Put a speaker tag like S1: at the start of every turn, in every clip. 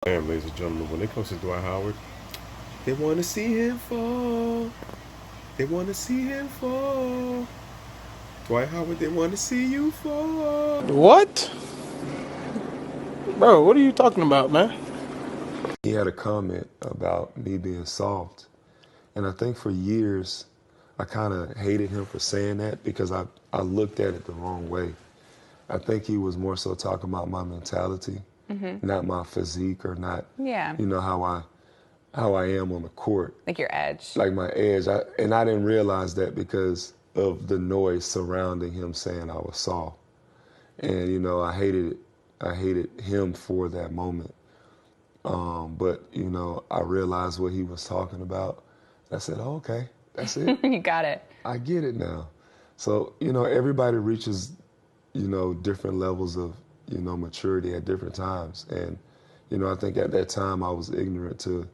S1: Damn, ladies and gentlemen, when it comes to Dwight Howard, they want to see him fall. They want to see him fall. Dwight Howard, they want to see you fall.
S2: What? Bro, what are you talking about, man?
S3: He had a comment about me being soft. And I think for years, I kind of hated him for saying that because I looked at it the wrong way. I think he was more so talking about my mentality, not my physique or not,
S4: Yeah.
S3: how I am on the court.
S4: Like your edge.
S3: Like my edge. And I didn't realize that because of the noise surrounding him saying I was soft. And, I hated it. I hated him for that moment. But, I realized what he was talking about. I said, oh, okay, that's it.
S4: You got it.
S3: I get it now. So, everybody reaches, different levels of, maturity at different times. And, I think at that time I was ignorant to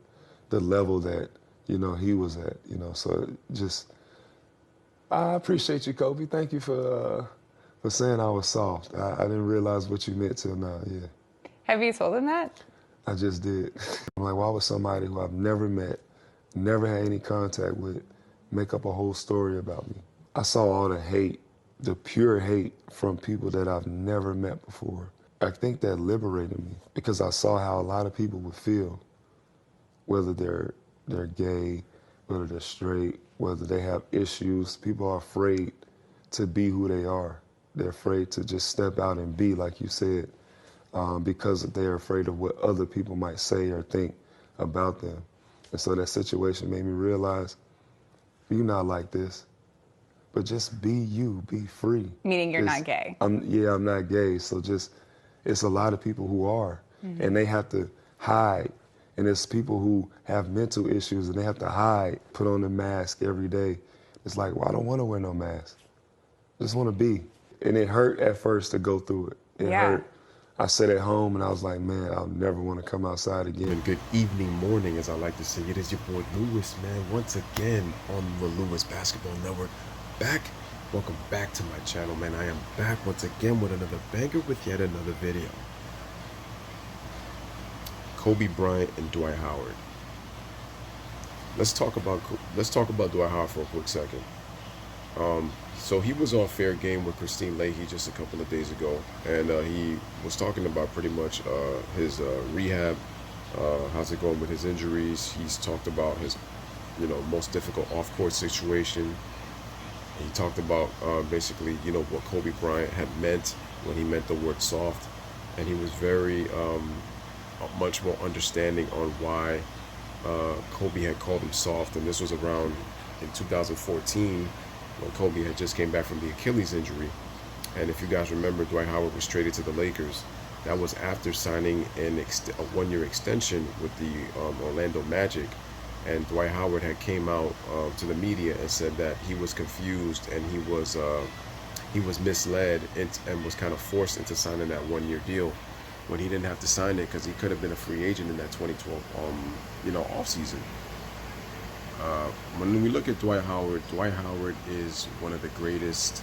S3: the level that, he was at, so just, I appreciate you, Kobe. Thank you for saying I was soft. I didn't realize what you meant till now, yeah.
S4: Have you told him that?
S3: I just did. I'm like, why would somebody who I've never met, never had any contact with, make up a whole story about me? I saw all the hate, the pure hate from people that I've never met before. I think that liberated me because I saw how a lot of people would feel, whether they're gay, whether they're straight, whether they have issues. People are afraid to be who they are. They're afraid to just step out and be, like you said, because they're afraid of what other people might say or think about them. And so that situation made me realize, you're not like this, but just be you, be free.
S4: Meaning you're not gay.
S3: I'm not gay, so it's a lot of people who are, and they have to hide. And there's people who have mental issues and they have to hide, put on a mask every day. It's like, well, I don't want to wear no mask. I just want to be. And it hurt at first to go through it. It hurt. I sat at home and I was like, man, I'll never want to come outside again.
S1: And good evening, morning, as I like to say. It is your boy Lewis, man, once again on the Lewis Basketball Network. Welcome back to my channel, man. I am back once again with another banger with yet another video. Kobe Bryant and Dwight Howard. Let's talk about Dwight Howard for a quick second. So he was on Fair Game with Kristine just a couple of days ago, and he was talking about pretty much his rehab, how's it going with his injuries. He's talked about his, most difficult off-court situation. He talked about basically, what Kobe Bryant had meant when he meant the word soft, and he was very much more understanding on why Kobe had called him soft. And this was around in 2014 when Kobe had just came back from the Achilles injury. And if you guys remember, Dwight Howard was traded to the Lakers. That was after signing a one-year extension with the Orlando Magic. And Dwight Howard had came out to the media and said that he was confused and he was misled and was kind of forced into signing that one-year deal when he didn't have to sign it because he could have been a free agent in that 2012 offseason. When we look at Dwight Howard is one of the greatest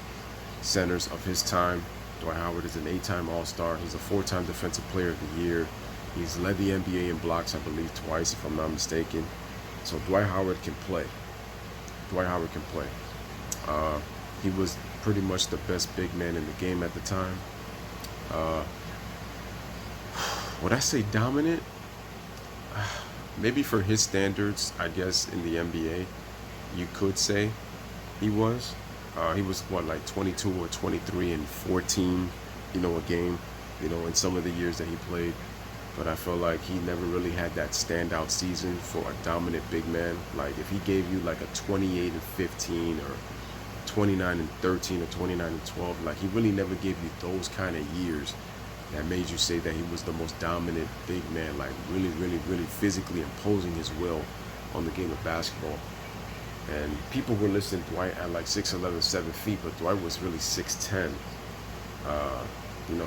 S1: centers of his time. Dwight Howard is an 8-time All-Star. He's a 4-time Defensive Player of the Year. He's led the NBA in blocks, I believe, twice, if I'm not mistaken. So Dwight Howard can play. Dwight Howard can play. He was pretty much the best big man in the game at the time. Would I say dominant? Maybe for his standards, I guess, in the NBA, you could say he was. He was, like 22 or 23 and 14, a game, in some of the years that he played. But I feel like he never really had that standout season for a dominant big man. Like if he gave you like a 28 and 15 or 29 and 13 or 29 and 12, like he really never gave you those kind of years that made you say that he was the most dominant big man, like really, really, really physically imposing his will on the game of basketball. And people were listing Dwight at like 6'11", 7 feet, but Dwight was really 6'10".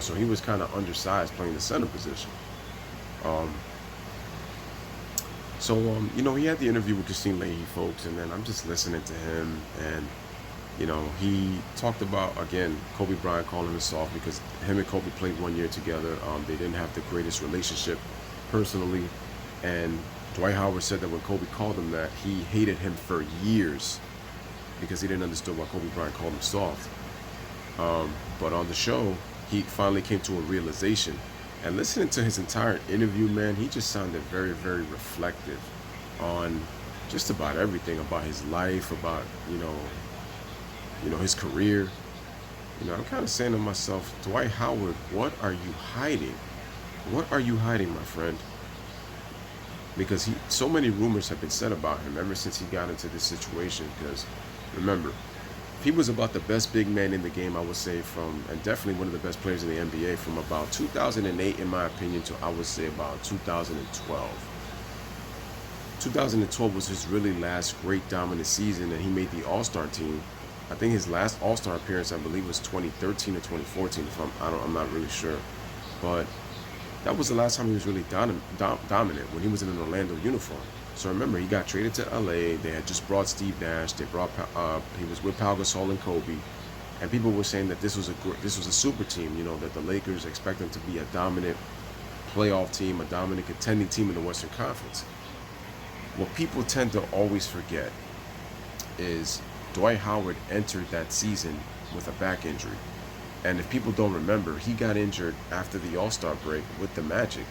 S1: So he was kind of undersized playing the center position. He had the interview with Kristine, folks, and then I'm just listening to him, and he talked about, again, Kobe Bryant calling him soft because him and Kobe played 1 year together. They didn't have the greatest relationship personally. And Dwight Howard said that when Kobe called him that, he hated him for years because he didn't understand why Kobe Bryant called him soft. But on the show, he finally came to a realization. And listening to his entire interview, man, he just sounded very, very reflective on just about everything, about his life, about, his career. I'm kind of saying to myself, Dwight Howard, what are you hiding? What are you hiding, my friend? Because so many rumors have been said about him ever since he got into this situation. Because remember, he was about the best big man in the game, I would say, and definitely one of the best players in the NBA from about 2008, in my opinion, to I would say about 2012. 2012 was his really last great dominant season, and he made the All-Star team. I think his last All-Star appearance, I believe, was 2013 or 2014. I'm not really sure, but that was the last time he was really dominant, when he was in an Orlando uniform. So remember, he got traded to LA. They had just brought Steve Nash. He was with Pau Gasol and Kobe, and people were saying that this was a super team. That the Lakers expect them to be a dominant playoff team, a dominant contending team in the Western Conference. What people tend to always forget is Dwight Howard entered that season with a back injury. And if people don't remember, he got injured after the All-Star break with the Magic.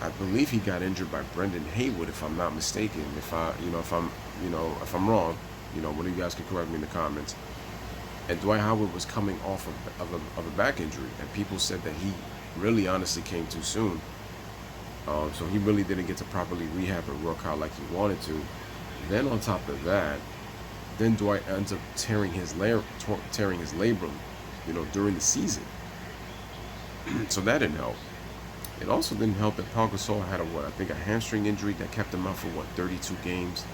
S1: I believe he got injured by Brendan Haywood, if I'm not mistaken. If I'm wrong, one of you guys can correct me in the comments. And Dwight Howard was coming off of a back injury, and people said that he really honestly came too soon. So he really didn't get to properly rehab or work out like he wanted to. Then on top of that, then Dwight ends up tearing his labrum, during the season. So that didn't help. It also didn't help that Pau Gasol had a hamstring injury that kept him out for 32 games.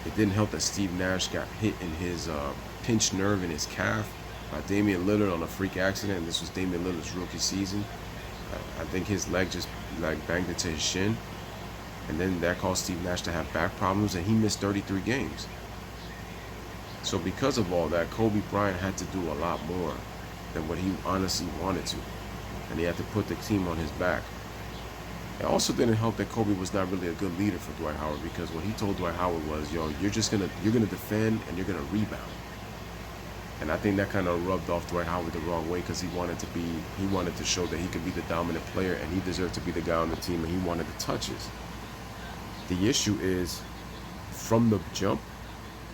S1: It didn't help that Steve Nash got hit in his pinched nerve in his calf by Damian Lillard on a freak accident. And this was Damian Lillard's rookie season. I think his leg just banged into his shin, and then that caused Steve Nash to have back problems, and he missed 33 games. So because of all that, Kobe Bryant had to do a lot more than what he honestly wanted to, and he had to put the team on his back. It also didn't help that Kobe was not really a good leader for Dwight Howard, because what he told Dwight Howard was, you're gonna defend and you're gonna rebound. And I think that kind of rubbed off Dwight Howard the wrong way, because he wanted to show that he could be the dominant player, and he deserved to be the guy on the team, and he wanted the touches. The issue is, from the jump,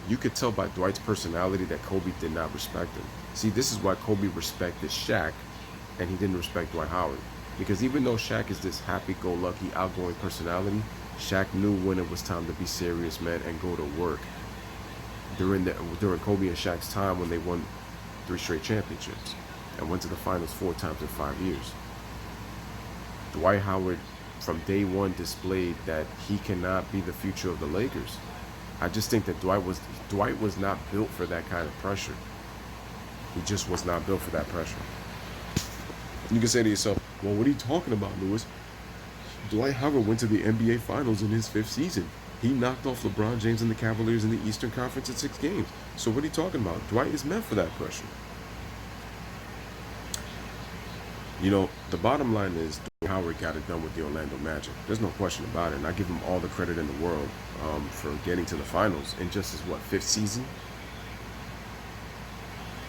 S1: you could tell by Dwight's personality that Kobe did not respect him. See, this is why Kobe respected Shaq, and he didn't respect Dwight Howard. Because even though Shaq is this happy-go-lucky, outgoing personality, Shaq knew when it was time to be serious, man, and go to work. During Kobe and Shaq's time, when they won 3 straight championships and went to the finals 4 times in 5 years. Dwight Howard, from day one, displayed that he cannot be the future of the Lakers. I just think that Dwight was not built for that kind of pressure. He just was not built for that pressure. You can say to yourself, well, what are you talking about, Lewis? Dwight Howard went to the NBA Finals in his 5th season. He knocked off LeBron James and the Cavaliers in the Eastern Conference in 6 games. So what are you talking about? Dwight is meant for that pressure. The bottom line is Dwight Howard got it done with the Orlando Magic. There's no question about it, and I give him all the credit in the world for getting to the finals in just his 5th season.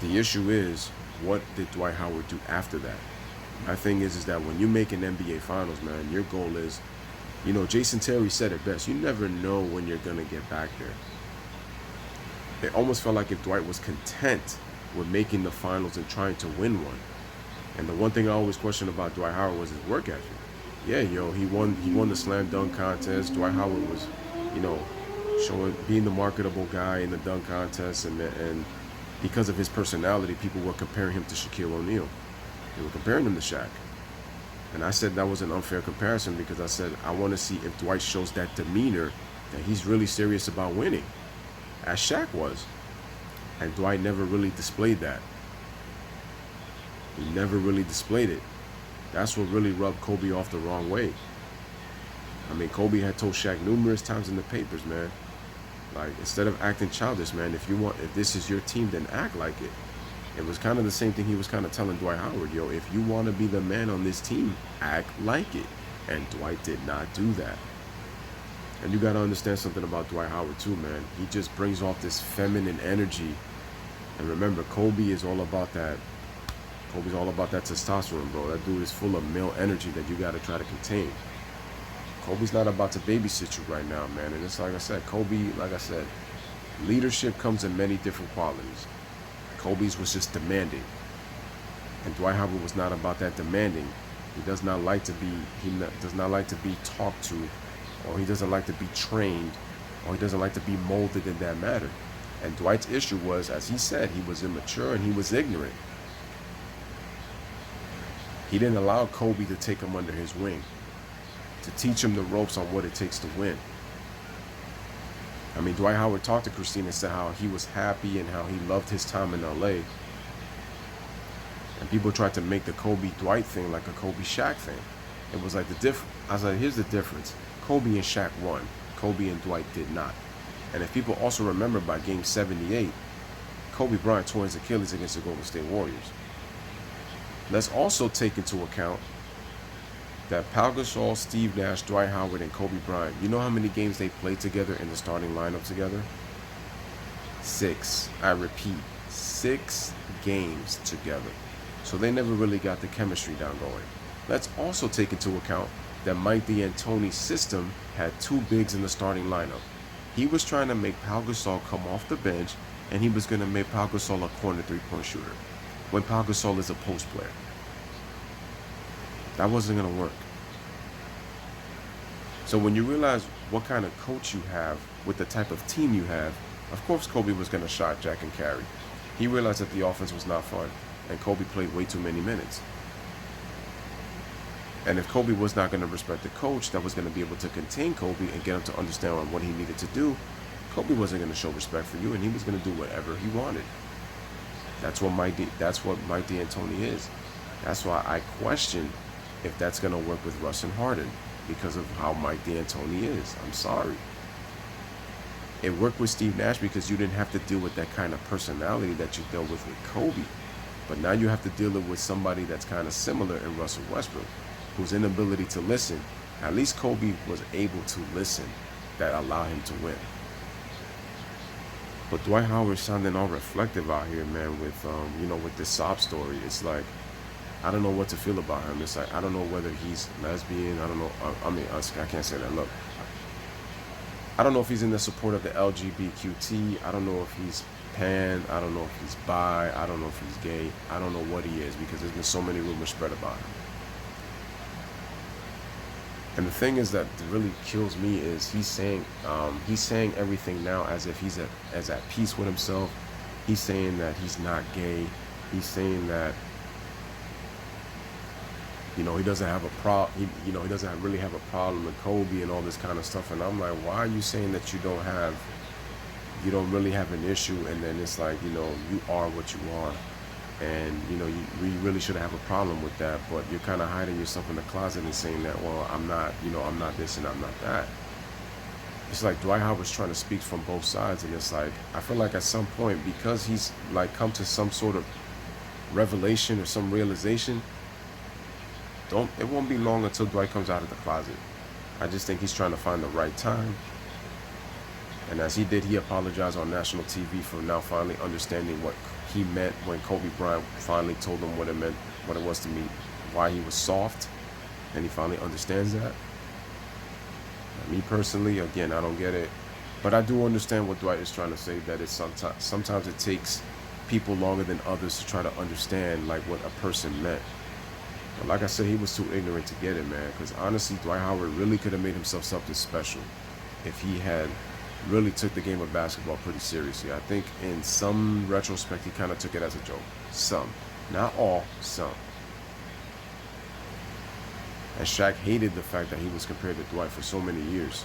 S1: The issue is, what did Dwight Howard do after that? My thing is that when you make an NBA Finals, man, your goal is, Jason Terry said it best. You never know when you're going to get back there. It almost felt like if Dwight was content with making the finals and trying to win one. And the one thing I always questioned about Dwight Howard was his work ethic. Yeah, he won the slam dunk contest. Dwight Howard was, being the marketable guy in the dunk contest, and because of his personality, people were comparing him to Shaquille O'Neal. They were comparing him to Shaq. And I said that was an unfair comparison, because I said I want to see if Dwight shows that demeanor, that he's really serious about winning, as Shaq was. And Dwight never really displayed that. He never really displayed it. That's what really rubbed Kobe off the wrong way. I mean, Kobe had told Shaq numerous times in the papers, man, like, instead of acting childish, man, if this is your team, then act like it. It was kind of the same thing he was kind of telling Dwight Howard, if you want to be the man on this team, act like it. And Dwight did not do that. And you got to understand something about Dwight Howard too, man. He just brings off this feminine energy. And remember, Kobe is all about that. Kobe's all about that testosterone, bro. That dude is full of male energy that you got to try to contain. Kobe's not about to babysit you right now, man. And it's like I said, Kobe, like I said, leadership comes in many different qualities. Kobe's was just demanding. And Dwight Howard was not about that demanding. He does not like to be, does not like to be talked to, or he doesn't like to be trained, or he doesn't like to be molded in that matter. And Dwight's issue was, as he said, he was immature and he was ignorant. He didn't allow Kobe to take him under his wing, to teach him the ropes on what it takes to win. I mean, Dwight Howard talked to Kristine and said how he was happy and how he loved his time in LA. And people tried to make the Kobe Dwight thing like a Kobe Shaq thing. It was like the difference. I was like, here's the difference. Kobe and Shaq won. Kobe and Dwight did not. And if people also remember, by game 78, Kobe Bryant tore his Achilles against the Golden State Warriors. Let's also take into account that Pau Gasol, Steve Nash, Dwight Howard, and Kobe Bryant, you know how many games they played together in the starting lineup together? 6. I repeat, 6 games together. So they never really got the chemistry down going. Let's also take into account that Mike D'Antoni's system had 2 bigs in the starting lineup. He was trying to make Pau Gasol come off the bench, and he was going to make Pau Gasol a corner 3-point shooter, when Pau Gasol is a post player. That wasn't going to work. So when you realize what kind of coach you have with the type of team you have, of course Kobe was going to shot, jack, and carry. He realized that the offense was not fun, and Kobe played way too many minutes. And if Kobe was not going to respect the coach that was going to be able to contain Kobe and get him to understand what he needed to do, Kobe wasn't going to show respect for you, and he was going to do whatever he wanted. That's what Mike D'Antoni is. That's why I question if that's going to work with Russ and Harden, because of how Mike D'Antoni is. I'm sorry. It worked with Steve Nash because you didn't have to deal with that kind of personality that you dealt with Kobe. But now you have to deal with somebody that's kind of similar in Russell Westbrook, whose inability to listen. At least Kobe was able to listen, that allowed him to win. But Dwight Howard sounding all reflective out here, man, with with this sob story. It's like, I don't know what to feel about him. It's like, I don't know whether he's lesbian. I don't know. I can't say that. Look, I don't know if he's in the support of the LGBTQT. I don't know if he's pan. I don't know if he's bi. I don't know if he's gay. I don't know what he is, because there's been so many rumors spread about him. And the thing is that really kills me is he's saying everything now as if he's at peace with himself. He's saying that he's not gay. He's saying that he doesn't have a problem. He doesn't really have a problem with Kobe and all this kind of stuff. And I'm like, why are you saying that you don't really have an issue? And then it's like, you are what you are. And, we really shouldn't have a problem with that. But you're kind of hiding yourself in the closet and saying that, well, I'm not this and I'm not that. It's like Dwight Howard's trying to speak from both sides. And it's like, I feel like at some point, because he's like come to some sort of revelation or some realization, it won't be long until Dwight comes out of the closet. I just think he's trying to find the right time. And as he did, he apologized on national TV for now finally understanding what he meant when Kobe Bryant finally told him what it meant, what it was to me, why he was soft, and he finally understands that. Me personally, again, I don't get it, but I do understand what Dwight is trying to say, that it's sometimes it takes people longer than others to try to understand like what a person meant. But like I said, he was too ignorant to get it, man, because honestly, Dwight Howard really could have made himself something special if he had really took the game of basketball pretty seriously. I think in some retrospect, he kind of took it as a joke. Some. Not all, some. And Shaq hated the fact that he was compared to Dwight for so many years.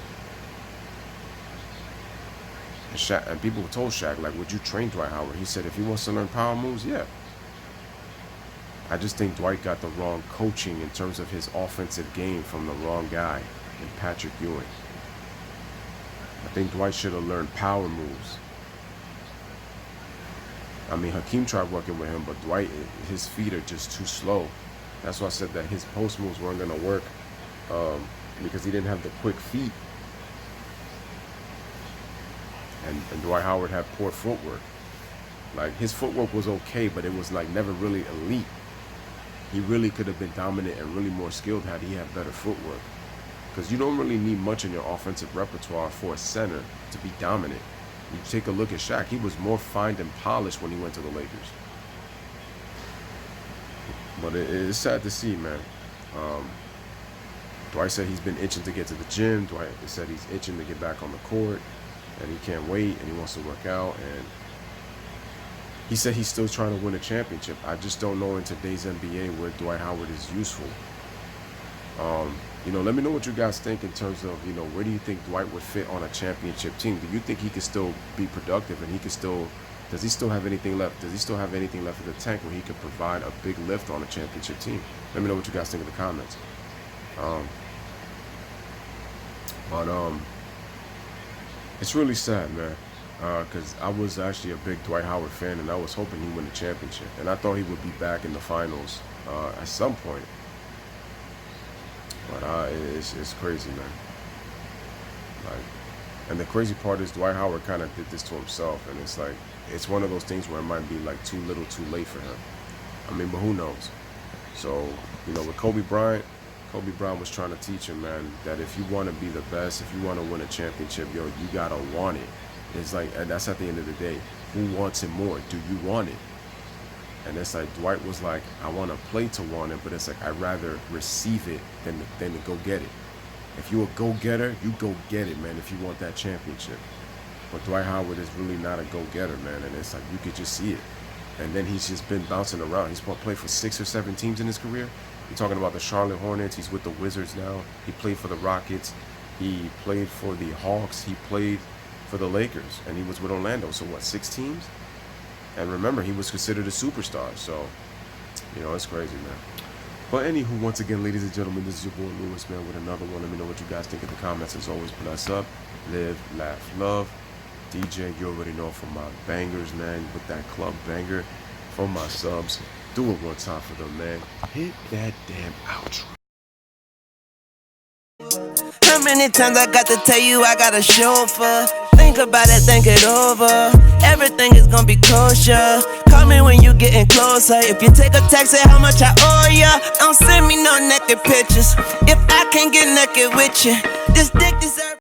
S1: And people told Shaq, like, would you train Dwight Howard? He said, if he wants to learn power moves, yeah. I just think Dwight got the wrong coaching in terms of his offensive game from the wrong guy, in Patrick Ewing. I think Dwight should have learned power moves. I mean, Hakeem tried working with him, but Dwight, his feet are just too slow. That's why I said that his post moves weren't going to work. because he didn't have the quick feet. And Dwight Howard had poor footwork. Like, his footwork was okay, but it was like never really elite. He really could have been dominant and really more skilled had he had better footwork. Because you don't really need much in your offensive repertoire for a center to be dominant. You take a look at Shaq, he was more fine and polished when he went to the Lakers. But it's sad to see, man. Dwight said he's been itching to get to the gym. Dwight said he's itching to get back on the court, and he can't wait, and he wants to work out. And he said he's still trying to win a championship. I just don't know in today's NBA where Dwight Howard is useful. Let me know what you guys think in terms of, where do you think Dwight would fit on a championship team? Do you think he could still be productive and does he still have anything left? Does he still have anything left in the tank where he could provide a big lift on a championship team? Let me know what you guys think in the comments. It's really sad, man, because I was actually a big Dwight Howard fan, and I was hoping he'd win the championship, and I thought he would be back in the finals at some point. But it's crazy, man. Like, and the crazy part is Dwight Howard kind of did this to himself, and it's like, it's one of those things where it might be like too little too late for him. I mean, but who knows? So, with Kobe Bryant was trying to teach him, man, that if you want to be the best, if you want to win a championship, you gotta want it. It's like, and that's at the end of the day, who wants it more? Do you want it? And it's like, Dwight was like, I want to play to want it, but it's like, I'd rather receive it than to go get it. If you're a go-getter, you go get it, man, if you want that championship. But Dwight Howard is really not a go-getter, man, and it's like, you could just see it. And then he's just been bouncing around. He's played for 6 or 7 teams in his career. You're talking about the Charlotte Hornets. He's with the Wizards now. He played for the Rockets. He played for the Hawks. He played for the Lakers. And he was with Orlando. So, 6 teams? And remember, he was considered a superstar. So, it's crazy, man. But anywho, once again, ladies and gentlemen, this is your boy Lewis, man, with another one. Let me know what you guys think in the comments. As always, bless up, live, laugh, love. DJ, you already know, for my bangers, man, with that club banger. For my subs, do it one time for them, man. Hit that damn outro.
S2: How many times I got to tell you I got a chauffeur? Think about it, think it over. Everything is gonna be kosher. Call me when you getting closer. If you take a text, say how much I owe ya. Don't send me no naked pictures. If I can't get naked with you, this dick is